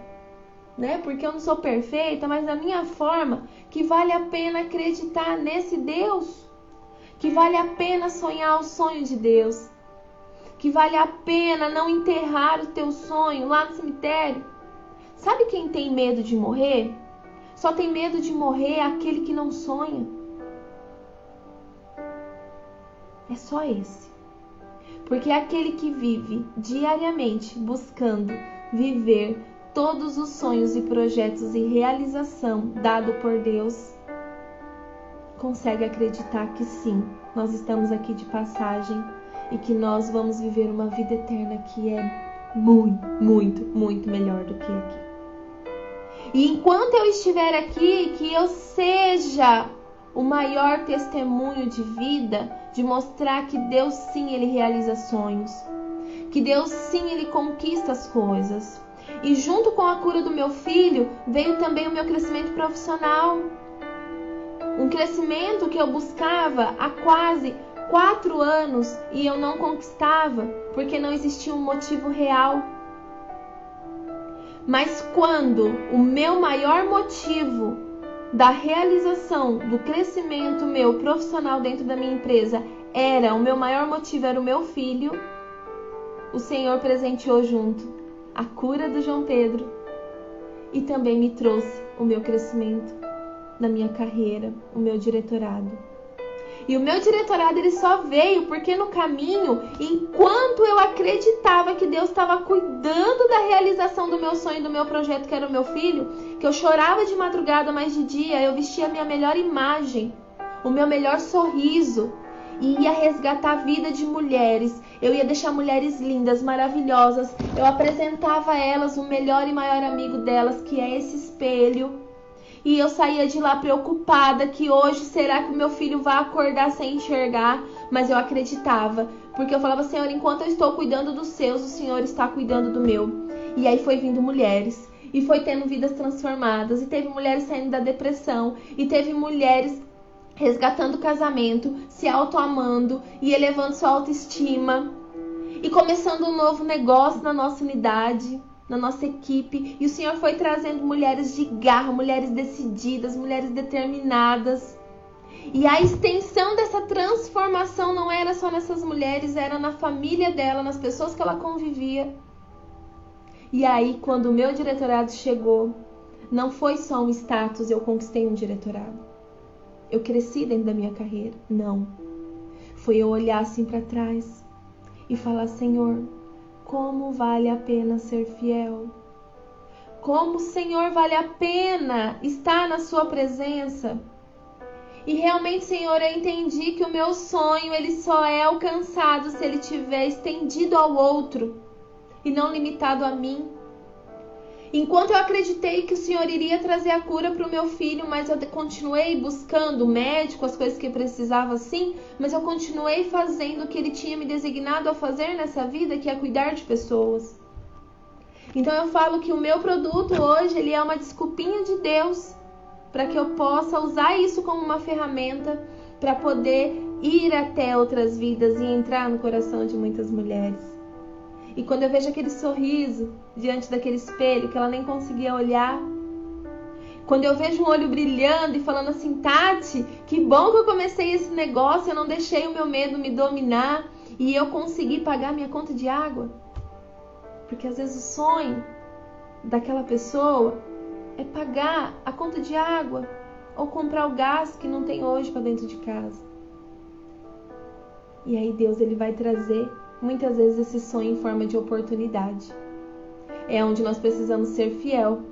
né? Porque eu não sou perfeita, mas da minha forma, que vale a pena acreditar nesse Deus. Que vale a pena sonhar o sonho de Deus. Que vale a pena não enterrar o teu sonho lá no cemitério. Sabe quem tem medo de morrer? Só tem medo de morrer aquele que não sonha. É só esse. Porque aquele que vive diariamente buscando viver todos os sonhos e projetos e realização dado por Deus, consegue acreditar que sim, nós estamos aqui de passagem e que nós vamos viver uma vida eterna que é muito, muito, muito melhor do que aqui. E enquanto eu estiver aqui, que eu seja o maior testemunho de vida, de mostrar que Deus sim, Ele realiza sonhos, que Deus sim, Ele conquista as coisas. E junto com a cura do meu filho, veio também o meu crescimento profissional. Um crescimento que eu buscava há quase 4 anos e eu não conquistava, porque não existia um motivo real. Mas quando o meu maior motivo da realização, do crescimento meu profissional dentro da minha empresa o meu maior motivo era o meu filho, o Senhor presenteou junto a cura do João Pedro e também me trouxe o meu crescimento na minha carreira, o meu diretorado. E o meu diretorado ele só veio porque no caminho, enquanto eu acreditava que Deus estava cuidando da realização do meu sonho, do meu projeto, que era o meu filho, que eu chorava de madrugada, mas de dia eu vestia a minha melhor imagem, o meu melhor sorriso, e ia resgatar a vida de mulheres. Eu ia deixar mulheres lindas, maravilhosas. Eu apresentava a elas o melhor e maior amigo delas, que é esse espelho. E eu saía de lá preocupada que hoje será que o meu filho vai acordar sem enxergar? Mas eu acreditava, porque eu falava: Senhor, enquanto eu estou cuidando dos seus, o Senhor está cuidando do meu. E aí foi vindo mulheres, e foi tendo vidas transformadas, e teve mulheres saindo da depressão, e teve mulheres resgatando o casamento, se autoamando e elevando sua autoestima, e começando um novo negócio na nossa unidade, na nossa equipe. E o Senhor foi trazendo mulheres de garra, mulheres decididas, mulheres determinadas. E a extensão dessa transformação não era só nessas mulheres, era na família dela, nas pessoas que ela convivia. E aí, quando o meu diretorado chegou, não foi só um status, eu conquistei um diretorado. Eu cresci dentro da minha carreira. Não. Foi eu olhar assim para trás e falar: Senhor, como vale a pena ser fiel? Como, Senhor, vale a pena estar na sua presença? E realmente, Senhor, eu entendi que o meu sonho, ele só é alcançado se ele estiver estendido ao outro e não limitado a mim. Enquanto eu acreditei que o Senhor iria trazer a cura para o meu filho, mas eu continuei buscando médico, as coisas que eu precisava sim, mas eu continuei fazendo o que Ele tinha me designado a fazer nessa vida, que é cuidar de pessoas. Então eu falo que o meu produto hoje, ele é uma desculpinha de Deus, para que eu possa usar isso como uma ferramenta para poder ir até outras vidas e entrar no coração de muitas mulheres. E quando eu vejo aquele sorriso diante daquele espelho que ela nem conseguia olhar, quando eu vejo um olho brilhando e falando assim: Tati, que bom que eu comecei esse negócio, eu não deixei o meu medo me dominar e eu consegui pagar minha conta de água. Porque às vezes o sonho daquela pessoa é pagar a conta de água ou comprar o gás que não tem hoje para dentro de casa. E aí Deus, ele vai trazer muitas vezes esse sonho em forma de oportunidade. É onde nós precisamos ser fiel.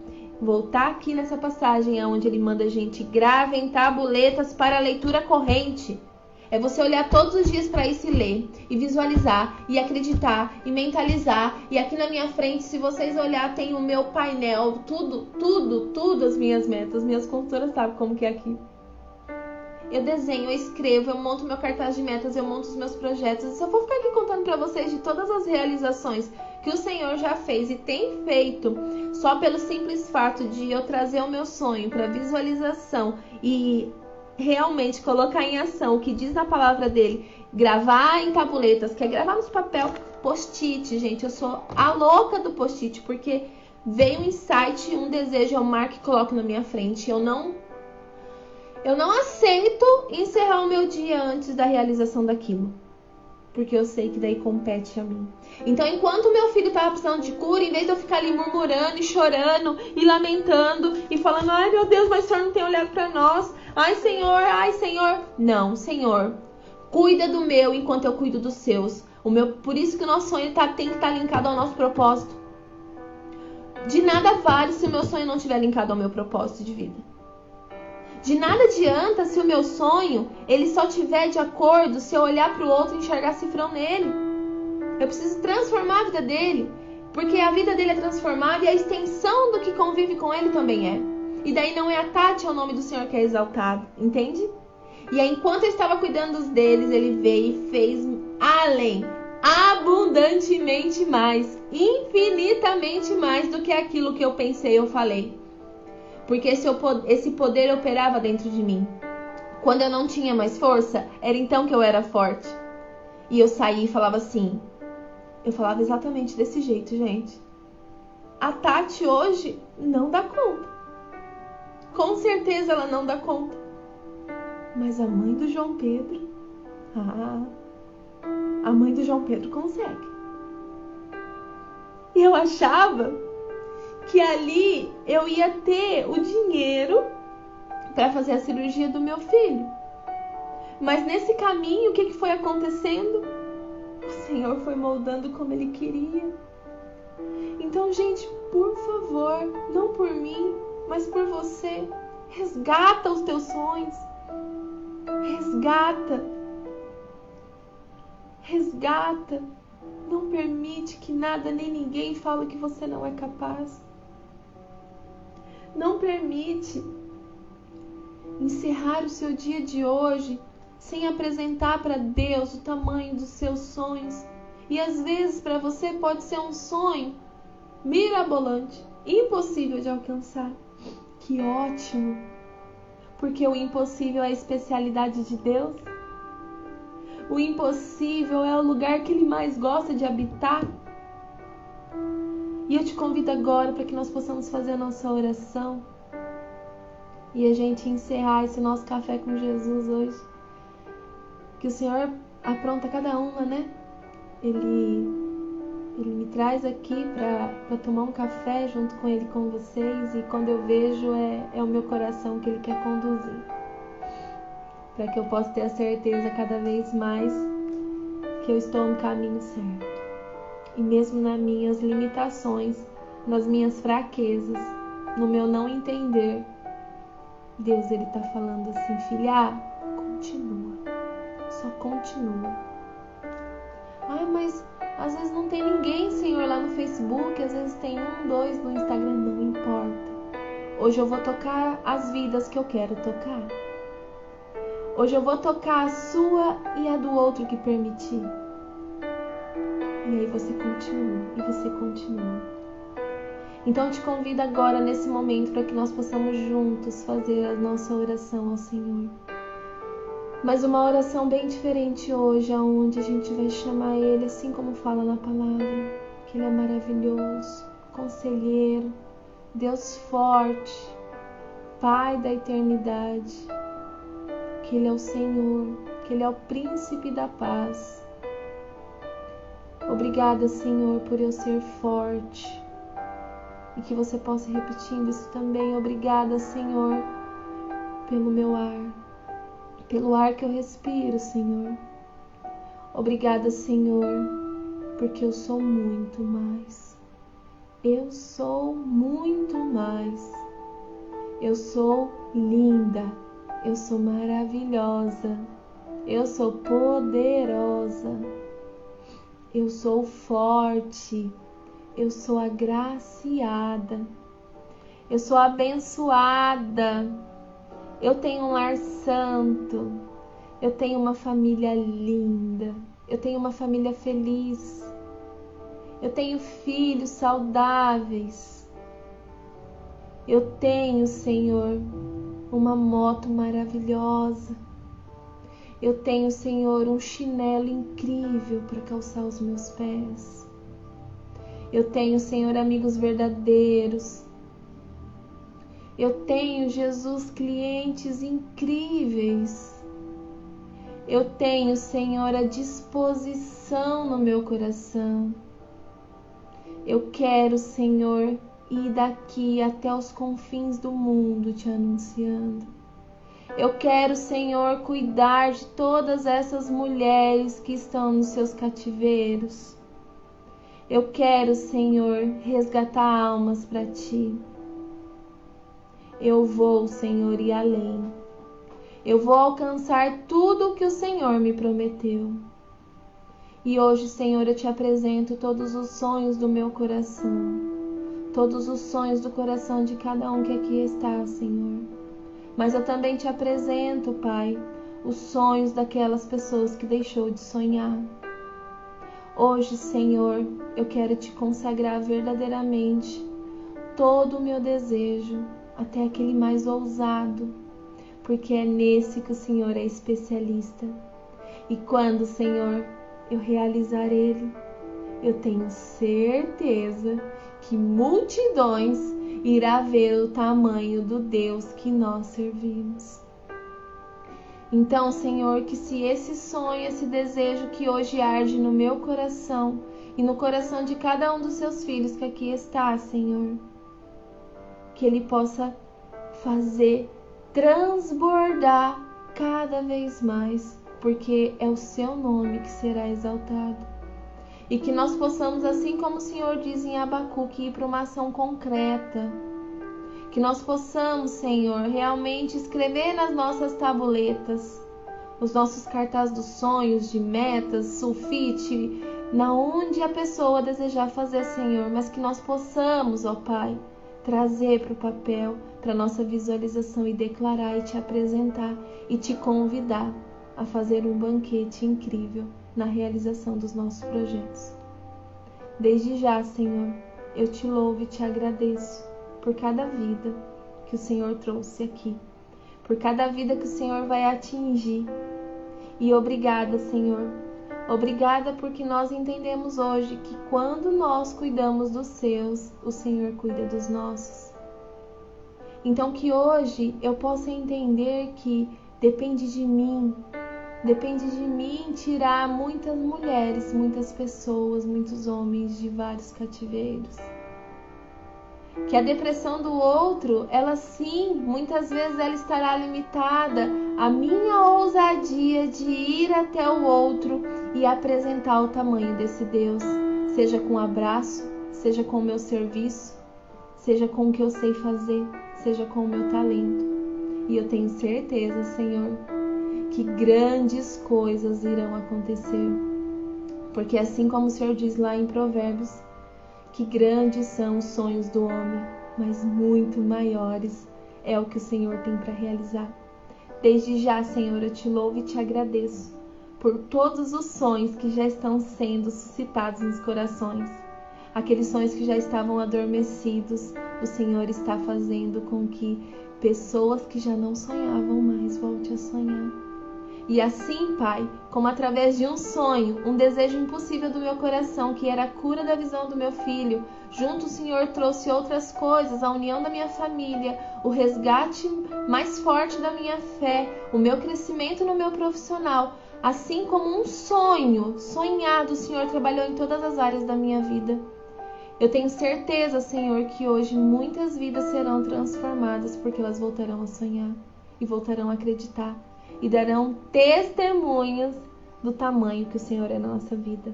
Voltar aqui nessa passagem onde ele manda a gente grave em tabuletas para leitura corrente. É você olhar todos os dias para isso e ler, e visualizar, e acreditar, e mentalizar. E aqui na minha frente, se vocês olhar, tem o meu painel, tudo as minhas metas. Minhas consultoras sabem como que é aqui. Eu desenho, eu escrevo, eu monto meu cartaz de metas, eu monto os meus projetos. E se eu for ficar aqui contando para vocês de todas as realizações que o Senhor já fez e tem feito, só pelo simples fato de eu trazer o meu sonho para visualização e realmente colocar em ação o que diz na palavra dele, gravar em tabuletas, que é gravar nos papel, post-it, gente. Eu sou a louca do post-it, porque veio um insight, um desejo, eu marco e coloco na minha frente. Eu não aceito encerrar o meu dia antes da realização daquilo, porque eu sei que daí compete a mim. Então, enquanto meu filho estava precisando de cura, em vez de eu ficar ali murmurando e chorando e lamentando e falando: ai meu Deus, mas o Senhor não tem olhado para nós, ai Senhor. Não, Senhor, cuida do meu enquanto eu cuido dos seus. Por isso que o nosso sonho tem que estar linkado ao nosso propósito. De nada vale se o meu sonho não estiver linkado ao meu propósito de vida. De nada adianta se o meu sonho ele só tiver de acordo se eu olhar para o outro e enxergar cifrão nele. Eu preciso transformar a vida dele, porque a vida dele é transformada e a extensão do que convive com ele também é. E daí não é a Tati, é o nome do Senhor que é exaltado, entende? E aí, enquanto eu estava cuidando dos deles, ele veio e fez além, abundantemente mais, infinitamente mais do que aquilo que eu pensei ou falei. Porque esse poder operava dentro de mim. Quando eu não tinha mais força, era então que eu era forte. E eu saía e falava assim. Eu falava exatamente desse jeito, gente. A Tati hoje não dá conta. Com certeza ela não dá conta. Mas a mãe do João Pedro... a mãe do João Pedro consegue. E eu achava que ali eu ia ter o dinheiro para fazer a cirurgia do meu filho. Mas nesse caminho, o que foi acontecendo? O Senhor foi moldando como Ele queria. Então, gente, por favor, não por mim, mas por você, resgata os teus sonhos. Resgata. Não permite que nada nem ninguém fale que você não é capaz. Não permite encerrar o seu dia de hoje sem apresentar para Deus o tamanho dos seus sonhos. E às vezes para você pode ser um sonho mirabolante, impossível de alcançar. Que ótimo! Porque o impossível é a especialidade de Deus. O impossível é o lugar que Ele mais gosta de habitar. E eu te convido agora para que nós possamos fazer a nossa oração e a gente encerrar esse nosso café com Jesus hoje. Que o Senhor apronta cada uma, né? Ele Ele me traz aqui para tomar um café junto com ele, com vocês, e quando eu vejo é o meu coração que ele quer conduzir, para que eu possa ter a certeza cada vez mais que eu estou no caminho certo. E mesmo nas minhas limitações, nas minhas fraquezas, no meu não entender, Deus, Ele está falando assim: filha, continua, só continua. Ai, mas às vezes não tem ninguém, Senhor, lá no Facebook, às vezes tem 1, 2 no Instagram, não importa. Hoje eu vou tocar as vidas que eu quero tocar. Hoje eu vou tocar a sua e a do outro que permitir. E aí você continua, e você continua. Então eu te convido agora, nesse momento, para que nós possamos juntos fazer a nossa oração ao Senhor. Mas uma oração bem diferente hoje, onde a gente vai chamar Ele, assim como fala na palavra, que Ele é maravilhoso, conselheiro, Deus forte, Pai da eternidade, que Ele é o Senhor, que Ele é o príncipe da paz. Obrigada, Senhor, por eu ser forte. E que você possa ir repetindo isso também. Obrigada, Senhor, pelo meu ar, pelo ar que eu respiro, Senhor. Obrigada, Senhor, porque eu sou muito mais. Eu sou muito mais. Eu sou linda. Eu sou maravilhosa. Eu sou poderosa. Eu sou forte. Eu sou agraciada. Eu sou abençoada. Eu tenho um lar santo. Eu tenho uma família linda. Eu tenho uma família feliz. Eu tenho filhos saudáveis. Eu tenho, Senhor, uma moto maravilhosa. Eu tenho, Senhor, um chinelo incrível para calçar os meus pés. Eu tenho, Senhor, amigos verdadeiros. Eu tenho, Jesus, clientes incríveis. Eu tenho, Senhor, a disposição no meu coração. Eu quero, Senhor, ir daqui até os confins do mundo te anunciando. Eu quero, Senhor, cuidar de todas essas mulheres que estão nos seus cativeiros. Eu quero, Senhor, resgatar almas para ti. Eu vou, Senhor, ir além. Eu vou alcançar tudo o que o Senhor me prometeu. E hoje, Senhor, eu te apresento todos os sonhos do meu coração. Todos os sonhos do coração de cada um que aqui está, Senhor. Mas eu também te apresento, Pai, os sonhos daquelas pessoas que deixou de sonhar. Hoje, Senhor, eu quero te consagrar verdadeiramente todo o meu desejo, até aquele mais ousado, porque é nesse que o Senhor é especialista. E quando, Senhor, eu realizar ele, eu tenho certeza que multidões irá ver o tamanho do Deus que nós servimos. Então, Senhor, que se esse sonho, esse desejo que hoje arde no meu coração e no coração de cada um dos seus filhos que aqui está, Senhor, que ele possa fazer transbordar cada vez mais, porque é o seu nome que será exaltado. E que nós possamos, assim como o Senhor diz em Abacuque, ir para uma ação concreta. Que nós possamos, Senhor, realmente escrever nas nossas tabuletas os nossos cartazes dos sonhos, de metas, sulfite, na onde a pessoa desejar fazer, Senhor, mas que nós possamos, ó Pai, trazer para o papel, para nossa visualização e declarar e te apresentar e te convidar a fazer um banquete incrível na realização dos nossos projetos. Desde já, Senhor, eu te louvo e te agradeço por cada vida que o Senhor trouxe aqui, por cada vida que o Senhor vai atingir. E obrigada, Senhor. Obrigada porque nós entendemos hoje que quando nós cuidamos dos seus, o Senhor cuida dos nossos. Então que hoje eu possa entender que depende de mim Depende de mim tirar muitas mulheres, muitas pessoas, muitos homens de vários cativeiros. Que a depressão do outro, ela sim, muitas vezes ela estará limitada à minha ousadia de ir até o outro e apresentar o tamanho desse Deus, seja com um abraço, seja com o meu serviço, seja com o que eu sei fazer, seja com o meu talento. E eu tenho certeza, Senhor, que grandes coisas irão acontecer. Porque assim como o Senhor diz lá em Provérbios, que grandes são os sonhos do homem, mas muito maiores é o que o Senhor tem para realizar. Desde já, Senhor, eu te louvo e te agradeço por todos os sonhos que já estão sendo suscitados nos corações. Aqueles sonhos que já estavam adormecidos, o Senhor está fazendo com que pessoas que já não sonhavam mais voltem a sonhar. E assim, Pai, como através de um sonho, um desejo impossível do meu coração, que era a cura da visão do meu filho, junto o Senhor trouxe outras coisas, a união da minha família, o resgate mais forte da minha fé, o meu crescimento no meu profissional, assim como um sonho sonhado, o Senhor trabalhou em todas as áreas da minha vida. Eu tenho certeza, Senhor, que hoje muitas vidas serão transformadas porque elas voltarão a sonhar e voltarão a acreditar e darão testemunhos do tamanho que o Senhor é na nossa vida.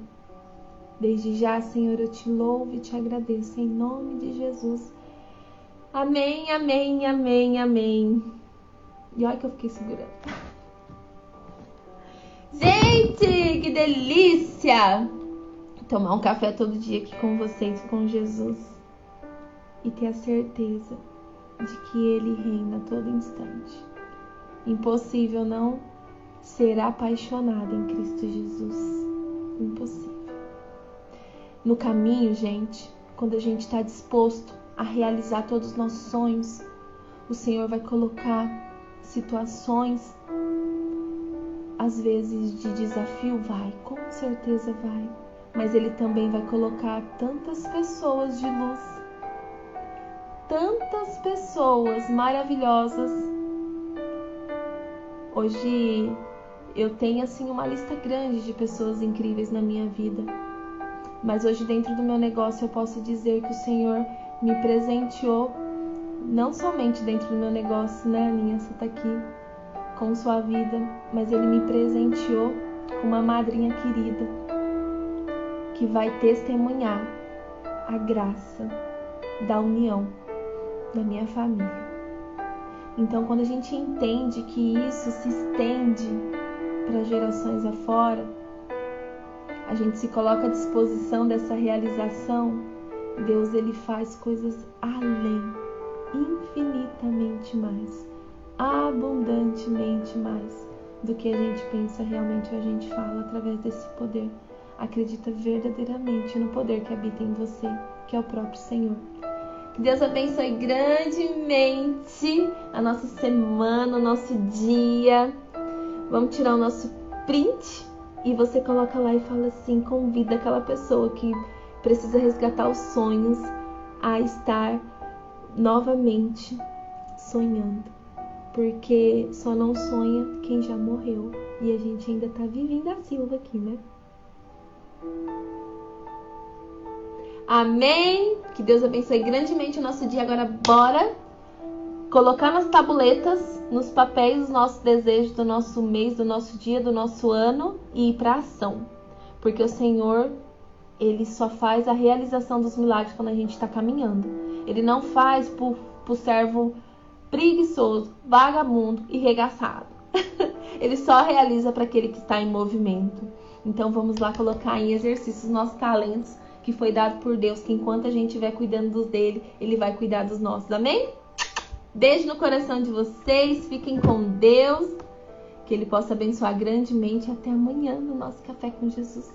Desde já, Senhor, eu te louvo e te agradeço em nome de Jesus. Amém, amém, amém, amém. E olha que eu fiquei segurando. Gente, que delícia! Tomar um café todo dia aqui com vocês, com Jesus. E ter a certeza de que Ele reina a todo instante. Impossível não ser apaixonada em Cristo Jesus. Impossível. No caminho, gente, quando a gente está disposto a realizar todos os nossos sonhos, o Senhor vai colocar situações, às vezes de desafio, vai, com certeza vai. Mas Ele também vai colocar tantas pessoas de luz, tantas pessoas maravilhosas. Hoje eu tenho assim uma lista grande de pessoas incríveis na minha vida. Mas hoje dentro do meu negócio eu posso dizer que o Senhor me presenteou, não somente dentro do meu negócio, né, Aninha, você tá aqui com sua vida, mas Ele me presenteou com uma madrinha querida que vai testemunhar a graça da união da minha família. Então, quando a gente entende que isso se estende para gerações afora, a gente se coloca à disposição dessa realização, Deus ele faz coisas além, infinitamente mais, abundantemente mais do que a gente pensa realmente ou a gente fala através desse poder. Acredita verdadeiramente no poder que habita em você, que é o próprio Senhor. Que Deus abençoe grandemente a nossa semana, o nosso dia. Vamos tirar o nosso print e você coloca lá e fala assim, convida aquela pessoa que precisa resgatar os sonhos a estar novamente sonhando. Porque só não sonha quem já morreu. E a gente ainda tá vivendo a Silva aqui, né? Amém? Que Deus abençoe grandemente o nosso dia. Agora bora colocar nas tabuletas, nos papéis, os nossos desejos do nosso mês, do nosso dia, do nosso ano e ir para ação. Porque o Senhor, Ele só faz a realização dos milagres quando a gente está caminhando. Ele não faz pro servo preguiçoso, vagabundo e regaçado. Ele só realiza para aquele que está em movimento. Então vamos lá colocar em exercício os nossos talentos que foi dado por Deus, que enquanto a gente estiver cuidando dos dele, Ele vai cuidar dos nossos. Amém? Beijo no coração de vocês, fiquem com Deus, que Ele possa abençoar grandemente. Até amanhã no nosso Café com Jesus.